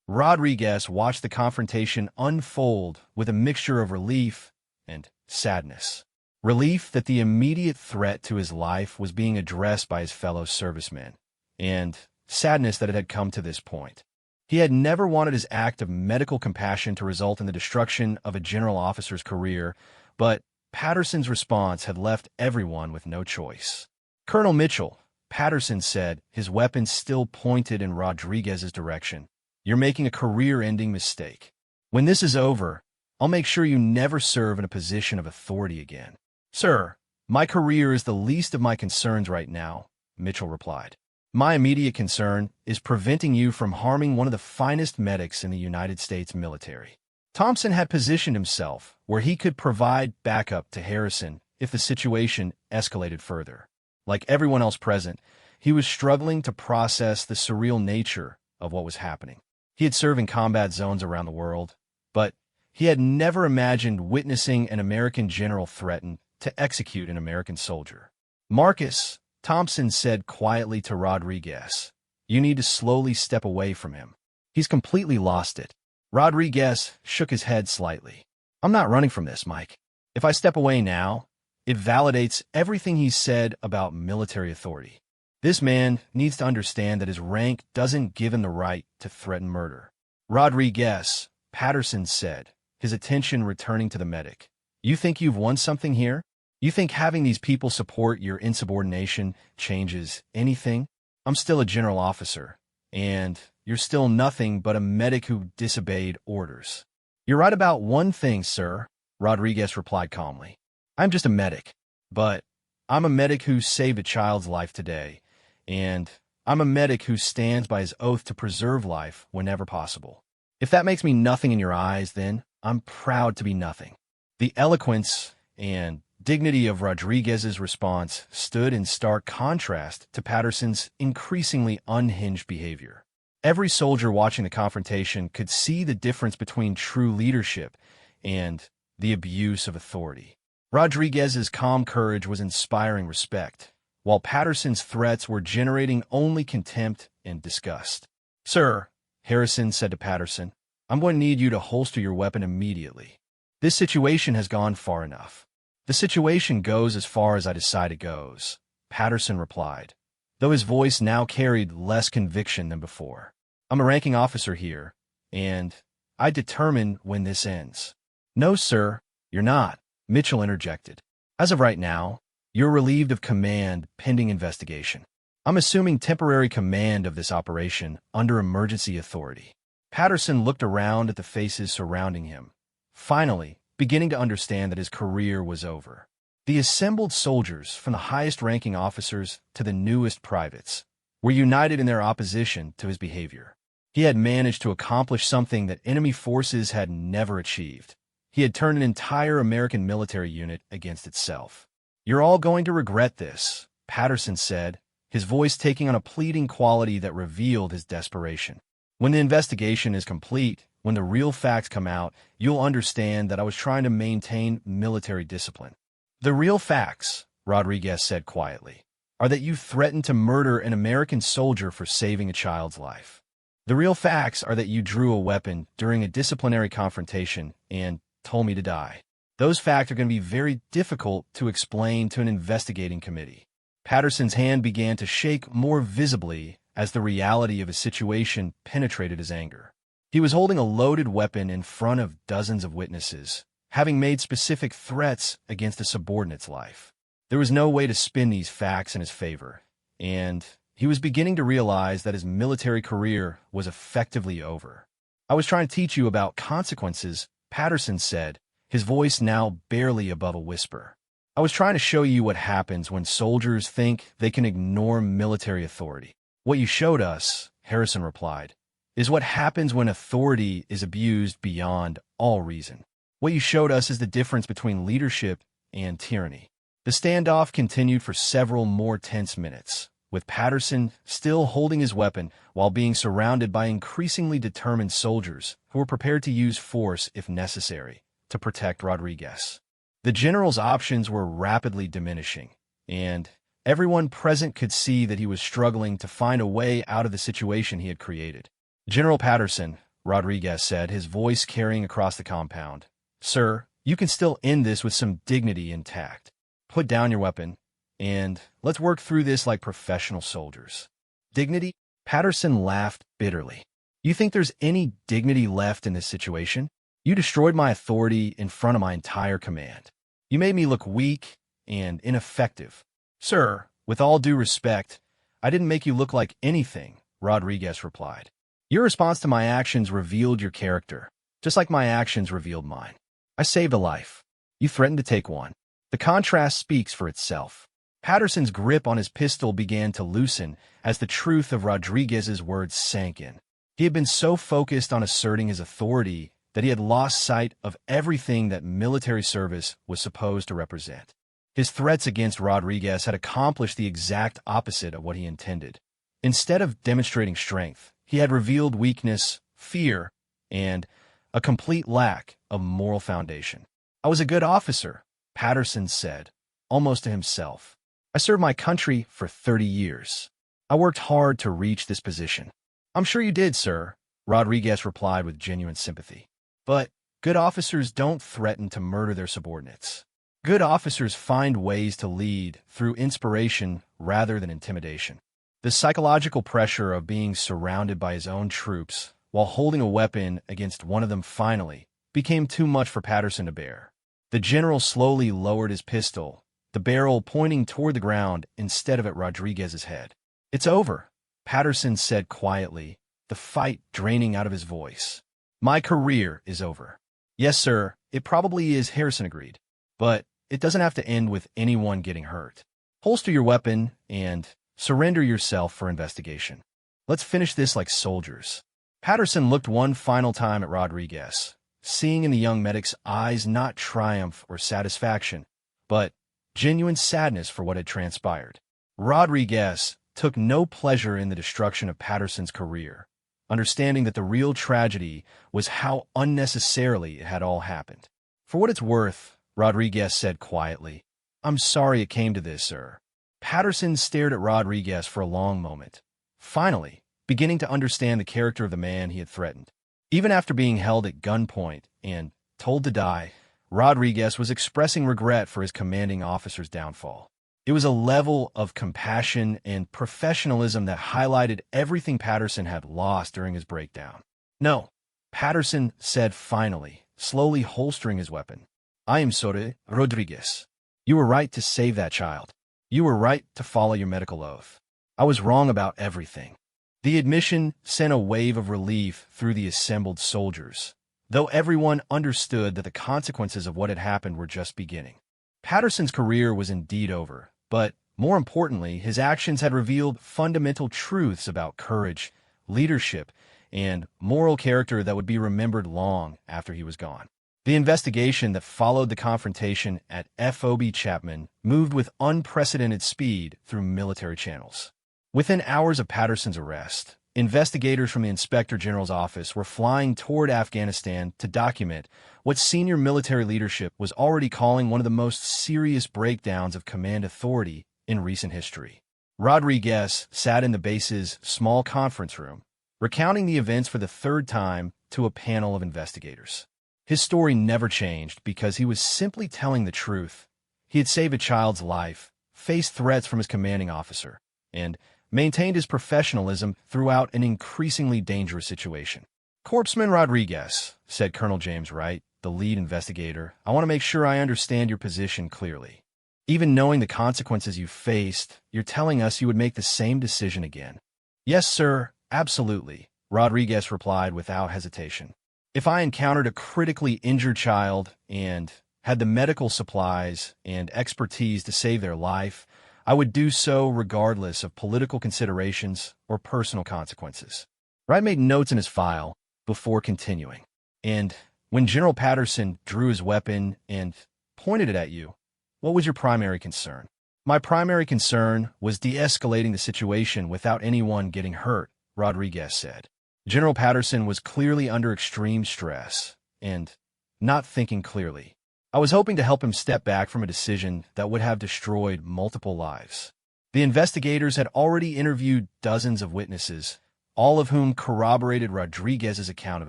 Rodriguez watched the confrontation unfold with a mixture of relief and sadness. Relief that the immediate threat to his life was being addressed by his fellow servicemen, and sadness that it had come to this point. He had never wanted his act of medical compassion to result in the destruction of a general officer's career, but Patterson's response had left everyone with no choice. Colonel Mitchell, Patterson said, his weapon still pointed in Rodriguez's direction, you're making a career-ending mistake. When this is over, I'll make sure you never serve in a position of authority again. Sir, my career is the least of my concerns right now, Mitchell replied. My immediate concern is preventing you from harming one of the finest medics in the United States military. Thompson had positioned himself where he could provide backup to Harrison if the situation escalated further. Like everyone else present, he was struggling to process the surreal nature of what was happening. He had served in combat zones around the world, but he had never imagined witnessing an American general threaten to execute an American soldier. Marcus, Thompson said quietly to Rodriguez, you need to slowly step away from him. He's completely lost it. Rodriguez shook his head slightly. I'm not running from this, Mike. If I step away now, it validates everything he said about military authority. This man needs to understand that his rank doesn't give him the right to threaten murder. Rodriguez, Patterson said, his attention returning to the medic. You think you've won something here? You think having these people support your insubordination changes anything? I'm still a general officer, and you're still nothing but a medic who disobeyed orders. You're right about one thing, sir, Rodriguez replied calmly. I'm just a medic, but I'm a medic who saved a child's life today, and I'm a medic who stands by his oath to preserve life whenever possible. If that makes me nothing in your eyes, then I'm proud to be nothing. The eloquence and dignity of Rodriguez's response stood in stark contrast to Patterson's increasingly unhinged behavior. Every soldier watching the confrontation could see the difference between true leadership and the abuse of authority. Rodriguez's calm courage was inspiring respect, while Patterson's threats were generating only contempt and disgust. Sir, Harrison said to Patterson, I'm going to need you to holster your weapon immediately. This situation has gone far enough. The situation goes as far as I decide it goes, Patterson replied, though his voice now carried less conviction than before. I'm a ranking officer here, and I determine when this ends. No, sir, you're not, Mitchell interjected. As of right now, you're relieved of command pending investigation. I'm assuming temporary command of this operation under emergency authority. Patterson looked around at the faces surrounding him, finally beginning to understand that his career was over. The assembled soldiers, from the highest-ranking officers to the newest privates, were united in their opposition to his behavior. He had managed to accomplish something that enemy forces had never achieved. He had turned an entire American military unit against itself. You're all going to regret this, Patterson said, his voice taking on a pleading quality that revealed his desperation. When the investigation is complete, when the real facts come out, you'll understand that I was trying to maintain military discipline. The real facts, Rodriguez said quietly, are that you threatened to murder an American soldier for saving a child's life. The real facts are that you drew a weapon during a disciplinary confrontation and told me to die. Those facts are going to be very difficult to explain to an investigating committee. Patterson's hand began to shake more visibly as the reality of his situation penetrated his anger. He was holding a loaded weapon in front of dozens of witnesses, having made specific threats against a subordinate's life. There was no way to spin these facts in his favor, and he was beginning to realize that his military career was effectively over. I was trying to teach you about consequences, Patterson said, his voice now barely above a whisper. I was trying to show you what happens when soldiers think they can ignore military authority. What you showed us, Harrison replied, is what happens when authority is abused beyond all reason. What you showed us is the difference between leadership and tyranny. The standoff continued for several more tense minutes, with Patterson still holding his weapon while being surrounded by increasingly determined soldiers who were prepared to use force if necessary to protect Rodriguez. The general's options were rapidly diminishing, and everyone present could see that he was struggling to find a way out of the situation he had created. General Patterson, Rodriguez said, his voice carrying across the compound, "Sir, you can still end this with some dignity intact. Put down your weapon, and let's work through this like professional soldiers." Dignity? Patterson laughed bitterly. You think there's any dignity left in this situation? You destroyed my authority in front of my entire command. You made me look weak and ineffective. Sir, with all due respect, I didn't make you look like anything, Rodriguez replied. Your response to my actions revealed your character, just like my actions revealed mine. I saved a life. You threatened to take one. The contrast speaks for itself. Patterson's grip on his pistol began to loosen as the truth of Rodriguez's words sank in. He had been so focused on asserting his authority that he had lost sight of everything that military service was supposed to represent. His threats against Rodriguez had accomplished the exact opposite of what he intended. Instead of demonstrating strength, he had revealed weakness, fear, and a complete lack of moral foundation. I was a good officer, Patterson said, almost to himself. I served my country for 30 years. I worked hard to reach this position. I'm sure you did, sir, Rodriguez replied with genuine sympathy. But good officers don't threaten to murder their subordinates. Good officers find ways to lead through inspiration rather than intimidation. The psychological pressure of being surrounded by his own troops while holding a weapon against one of them finally became too much for Patterson to bear. The general slowly lowered his pistol, the barrel pointing toward the ground instead of at Rodriguez's head. It's over, Patterson said quietly, the fight draining out of his voice. My career is over. Yes, sir, it probably is, Harrison agreed. But it doesn't have to end with anyone getting hurt. Holster your weapon and surrender yourself for investigation. Let's finish this like soldiers. Patterson looked one final time at Rodriguez, seeing in the young medic's eyes not triumph or satisfaction, but genuine sadness for what had transpired. Rodriguez took no pleasure in the destruction of Patterson's career, understanding that the real tragedy was how unnecessarily it had all happened. For what it's worth, Rodriguez said quietly, I'm sorry it came to this, sir. Patterson stared at Rodriguez for a long moment, finally beginning to understand the character of the man he had threatened. Even after being held at gunpoint and told to die, Rodriguez was expressing regret for his commanding officer's downfall. It was a level of compassion and professionalism that highlighted everything Patterson had lost during his breakdown. No, Patterson said finally, slowly holstering his weapon. I am sorry, Rodriguez. You were right to save that child. You were right to follow your medical oath. I was wrong about everything. The admission sent a wave of relief through the assembled soldiers, though everyone understood that the consequences of what had happened were just beginning. Patterson's career was indeed over, but more importantly, his actions had revealed fundamental truths about courage, leadership, and moral character that would be remembered long after he was gone. The investigation that followed the confrontation at FOB Chapman moved with unprecedented speed through military channels. Within hours of Patterson's arrest, investigators from the Inspector General's office were flying toward Afghanistan to document what senior military leadership was already calling one of the most serious breakdowns of command authority in recent history. Rodriguez sat in the base's small conference room, recounting the events for the third time to a panel of investigators. His story never changed because he was simply telling the truth. He had saved a child's life, faced threats from his commanding officer, and maintained his professionalism throughout an increasingly dangerous situation. "Corpsman Rodriguez," said Colonel James Wright, the lead investigator, "I want to make sure I understand your position clearly. Even knowing the consequences you faced, you're telling us you would make the same decision again." "Yes, sir, absolutely," Rodriguez replied without hesitation. "If I encountered a critically injured child and had the medical supplies and expertise to save their life, I would do so regardless of political considerations or personal consequences." Wright made notes in his file before continuing. "And when General Patterson drew his weapon and pointed it at you, what was your primary concern?" "My primary concern was de-escalating the situation without anyone getting hurt," Rodriguez said. General Patterson was clearly under extreme stress and not thinking clearly. "I was hoping to help him step back from a decision that would have destroyed multiple lives." The investigators had already interviewed dozens of witnesses, all of whom corroborated Rodriguez's account of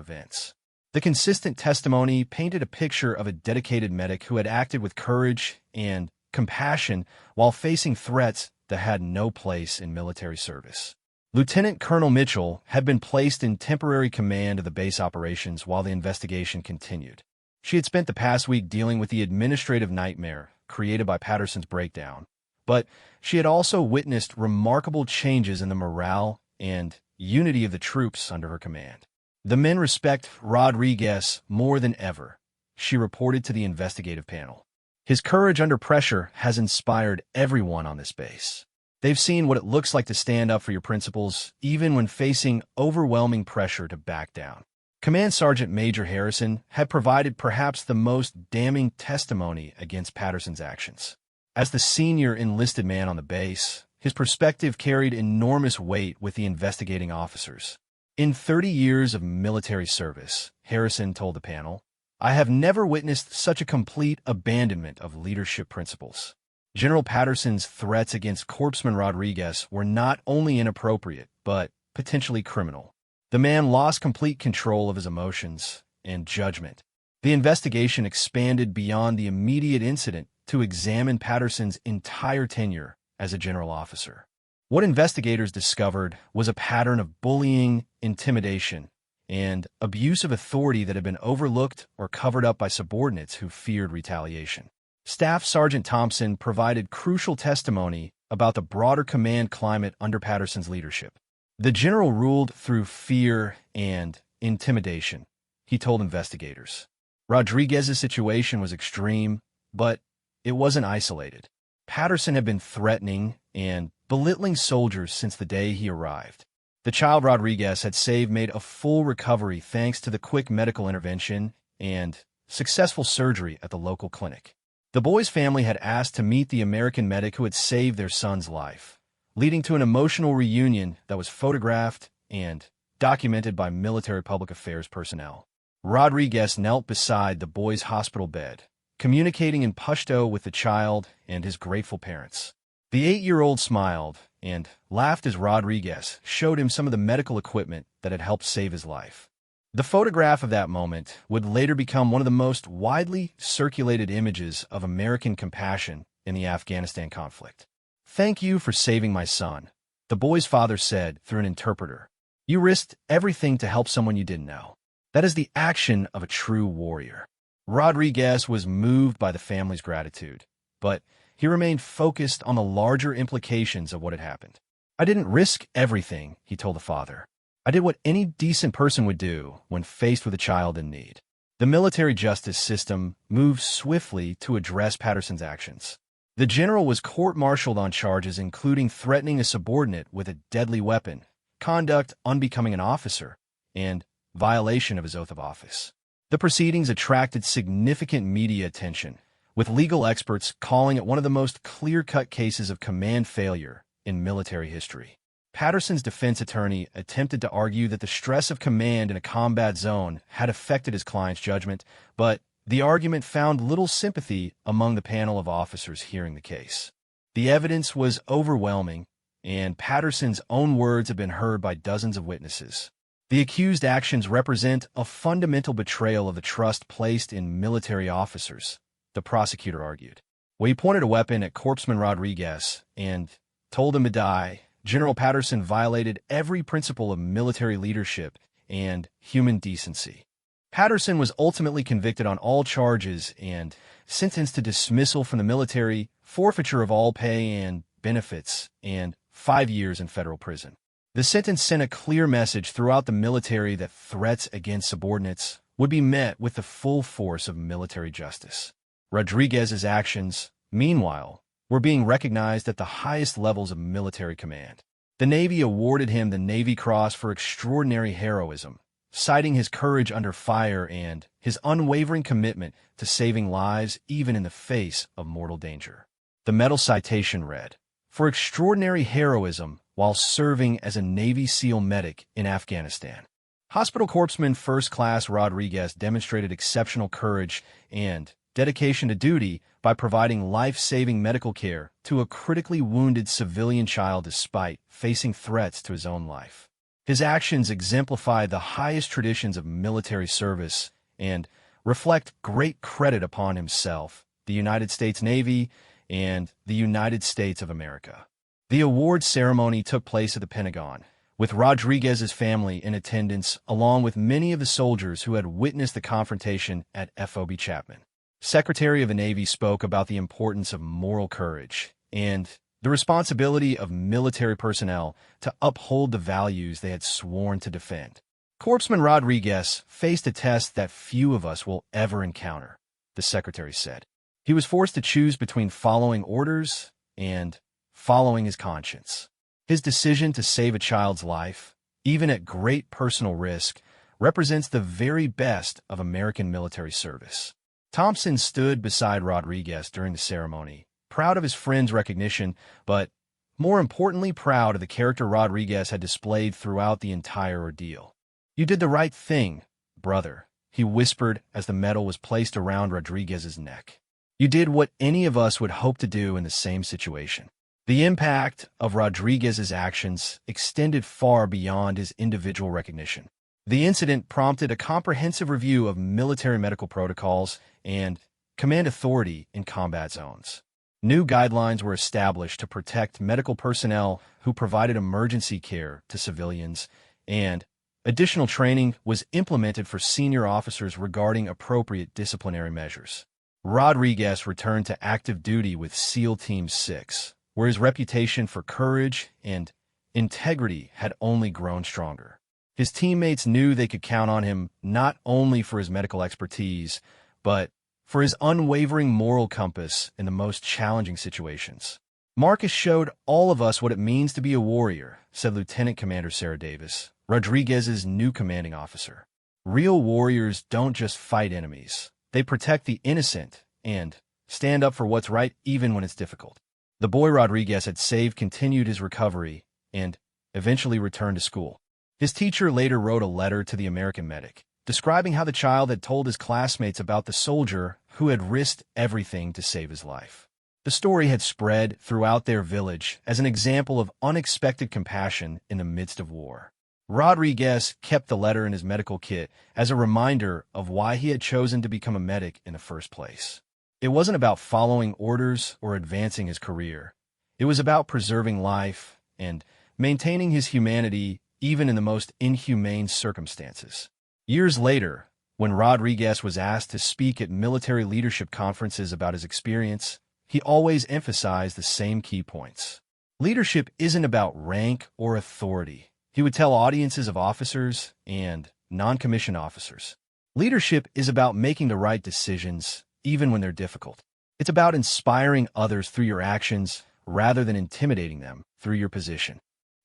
events. The consistent testimony painted a picture of a dedicated medic who had acted with courage and compassion while facing threats that had no place in military service. Lieutenant Colonel Mitchell had been placed in temporary command of the base operations while the investigation continued. She had spent the past week dealing with the administrative nightmare created by Patterson's breakdown, but she had also witnessed remarkable changes in the morale and unity of the troops under her command. "The men respect Rodriguez more than ever," she reported to the investigative panel. "His courage under pressure has inspired everyone on this base. They've seen what it looks like to stand up for your principles, even when facing overwhelming pressure to back down." Command Sergeant Major Harrison had provided perhaps the most damning testimony against Patterson's actions. As the senior enlisted man on the base, his perspective carried enormous weight with the investigating officers. "In 30 years of military service," Harrison told the panel, "I have never witnessed such a complete abandonment of leadership principles. General Patterson's threats against Corpsman Rodriguez were not only inappropriate, but potentially criminal. The man lost complete control of his emotions and judgment." The investigation expanded beyond the immediate incident to examine Patterson's entire tenure as a general officer. What investigators discovered was a pattern of bullying, intimidation, and abuse of authority that had been overlooked or covered up by subordinates who feared retaliation. Staff Sergeant Thompson provided crucial testimony about the broader command climate under Patterson's leadership. "The general ruled through fear and intimidation," he told investigators. Rodriguez's situation was extreme, but it wasn't isolated. Patterson had been threatening and belittling soldiers since the day he arrived. The child Rodriguez had saved made a full recovery thanks to the quick medical intervention and successful surgery at the local clinic. The boy's family had asked to meet the American medic who had saved their son's life, leading to an emotional reunion that was photographed and documented by military public affairs personnel. Rodriguez knelt beside the boy's hospital bed, communicating in Pashto with the child and his grateful parents. The 8-year-old smiled and laughed as Rodriguez showed him some of the medical equipment that had helped save his life. The photograph of that moment would later become one of the most widely circulated images of American compassion in the Afghanistan conflict. "Thank you for saving my son," the boy's father said through an interpreter. "You risked everything to help someone you didn't know. That is the action of a true warrior." Rodriguez was moved by the family's gratitude, but he remained focused on the larger implications of what had happened. "I didn't risk everything," he told the father. "I did what any decent person would do when faced with a child in need." The military justice system moved swiftly to address Patterson's actions. The general was court-martialed on charges including threatening a subordinate with a deadly weapon, conduct unbecoming an officer, and violation of his oath of office. The proceedings attracted significant media attention, with legal experts calling it one of the most clear-cut cases of command failure in military history. Patterson's defense attorney attempted to argue that the stress of command in a combat zone had affected his client's judgment, but the argument found little sympathy among the panel of officers hearing the case. The evidence was overwhelming, and Patterson's own words have been heard by dozens of witnesses. The accused actions represent a fundamental betrayal of the trust placed in military officers, the prosecutor argued. When he pointed a weapon at Corpsman Rodriguez and told him to die, General Patterson violated every principle of military leadership and human decency. Patterson was ultimately convicted on all charges and sentenced to dismissal from the military, forfeiture of all pay and benefits, and 5 years in federal prison. The sentence sent a clear message throughout the military that threats against subordinates would be met with the full force of military justice. Rodriguez's actions, meanwhile, were being recognized at the highest levels of military command. The Navy awarded him the Navy Cross for extraordinary heroism, citing his courage under fire and his unwavering commitment to saving lives even in the face of mortal danger. The medal citation read, "For extraordinary heroism while serving as a Navy SEAL medic in Afghanistan." Hospital Corpsman First Class Rodriguez demonstrated exceptional courage and dedication to duty by providing life-saving medical care to a critically wounded civilian child despite facing threats to his own life. His actions exemplify the highest traditions of military service and reflect great credit upon himself, the United States Navy, and the United States of America. The award ceremony took place at the Pentagon, with Rodriguez's family in attendance along with many of the soldiers who had witnessed the confrontation at FOB Chapman. Secretary of the Navy spoke about the importance of moral courage and the responsibility of military personnel to uphold the values they had sworn to defend. Corpsman Rodriguez faced a test that few of us will ever encounter, the secretary said. He was forced to choose between following orders and following his conscience. His decision to save a child's life, even at great personal risk, represents the very best of American military service. Thompson stood beside Rodriguez during the ceremony, proud of his friend's recognition, but more importantly proud of the character Rodriguez had displayed throughout the entire ordeal. "You did the right thing, brother," he whispered as the medal was placed around Rodriguez's neck. "You did what any of us would hope to do in the same situation." The impact of Rodriguez's actions extended far beyond his individual recognition. The incident prompted a comprehensive review of military medical protocols and command authority in combat zones. New guidelines were established to protect medical personnel who provided emergency care to civilians, and additional training was implemented for senior officers regarding appropriate disciplinary measures. Rodriguez returned to active duty with SEAL Team 6, where his reputation for courage and integrity had only grown stronger. His teammates knew they could count on him not only for his medical expertise, but for his unwavering moral compass in the most challenging situations. "Marcus showed all of us what it means to be a warrior," said Lieutenant Commander Sarah Davis, Rodriguez's new commanding officer. "Real warriors don't just fight enemies. They protect the innocent and stand up for what's right even when it's difficult." The boy Rodriguez had saved continued his recovery and eventually returned to school. His teacher later wrote a letter to the American medic, describing how the child had told his classmates about the soldier who had risked everything to save his life. The story had spread throughout their village as an example of unexpected compassion in the midst of war. Rodriguez kept the letter in his medical kit as a reminder of why he had chosen to become a medic in the first place. It wasn't about following orders or advancing his career. It was about preserving life and maintaining his humanity even in the most inhumane circumstances. Years later, when Rodriguez was asked to speak at military leadership conferences about his experience, he always emphasized the same key points. Leadership isn't about rank or authority, he would tell audiences of officers and non-commissioned officers. Leadership is about making the right decisions, even when they're difficult. It's about inspiring others through your actions rather than intimidating them through your position.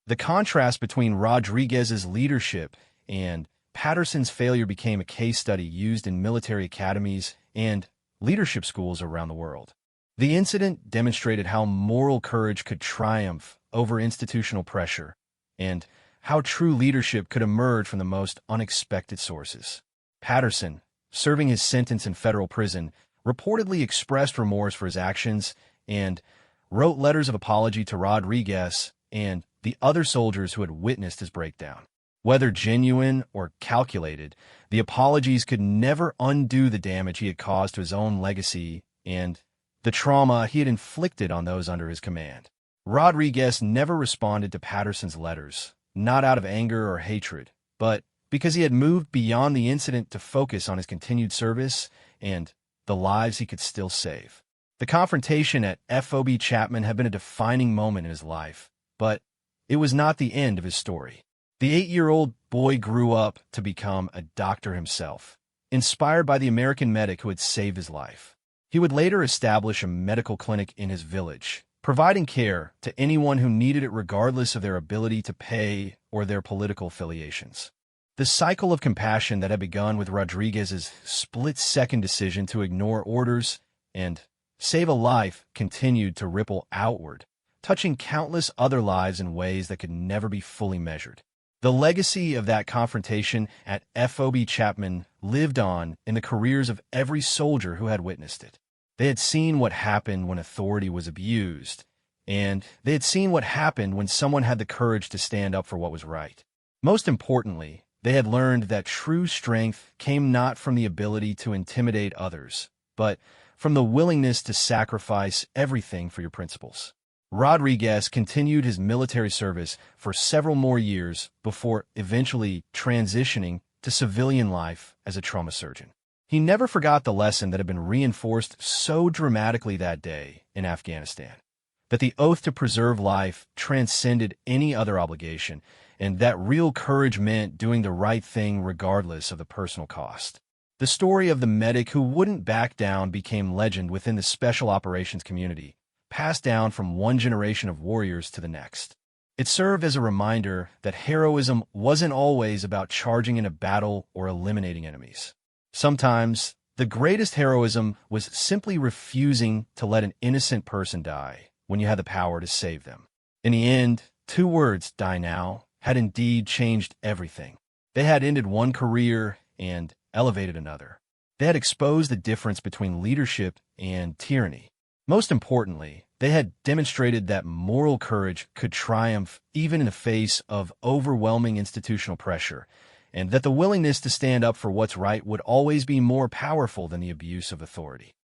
The contrast between Rodriguez's leadership and Patterson's failure became a case study used in military academies and leadership schools around the world. The incident demonstrated how moral courage could triumph over institutional pressure, and how true leadership could emerge from the most unexpected sources. Patterson, serving his sentence in federal prison, reportedly expressed remorse for his actions and wrote letters of apology to Rodriguez and the other soldiers who had witnessed his breakdown. Whether genuine or calculated, the apologies could never undo the damage he had caused to his own legacy and the trauma he had inflicted on those under his command. Rodriguez never responded to Patterson's letters, not out of anger or hatred, but because he had moved beyond the incident to focus on his continued service and the lives he could still save. The confrontation at FOB Chapman had been a defining moment in his life, but it was not the end of his story. The 8-year-old boy grew up to become a doctor himself, inspired by the American medic who had saved his life. He would later establish a medical clinic in his village, providing care to anyone who needed it regardless of their ability to pay or their political affiliations. The cycle of compassion that had begun with Rodriguez's split-second decision to ignore orders and save a life continued to ripple outward, touching countless other lives in ways that could never be fully measured. The legacy of that confrontation at FOB Chapman lived on in the careers of every soldier who had witnessed it. They had seen what happened when authority was abused, and they had seen what happened when someone had the courage to stand up for what was right. Most importantly, they had learned that true strength came not from the ability to intimidate others, but from the willingness to sacrifice everything for your principles. Rodriguez continued his military service for several more years before eventually transitioning to civilian life as a trauma surgeon. He never forgot the lesson that had been reinforced so dramatically that day in Afghanistan, that the oath to preserve life transcended any other obligation, and that real courage meant doing the right thing regardless of the personal cost. The story of the medic who wouldn't back down became legend within the special operations community, passed down from one generation of warriors to the next. It served as a reminder that heroism wasn't always about charging in a battle or eliminating enemies. Sometimes, the greatest heroism was simply refusing to let an innocent person die when you had the power to save them. In the end, 2 words, "die now," had indeed changed everything. They had ended one career and elevated another. They had exposed the difference between leadership and tyranny. Most importantly, they had demonstrated that moral courage could triumph even in the face of overwhelming institutional pressure, and that the willingness to stand up for what's right would always be more powerful than the abuse of authority.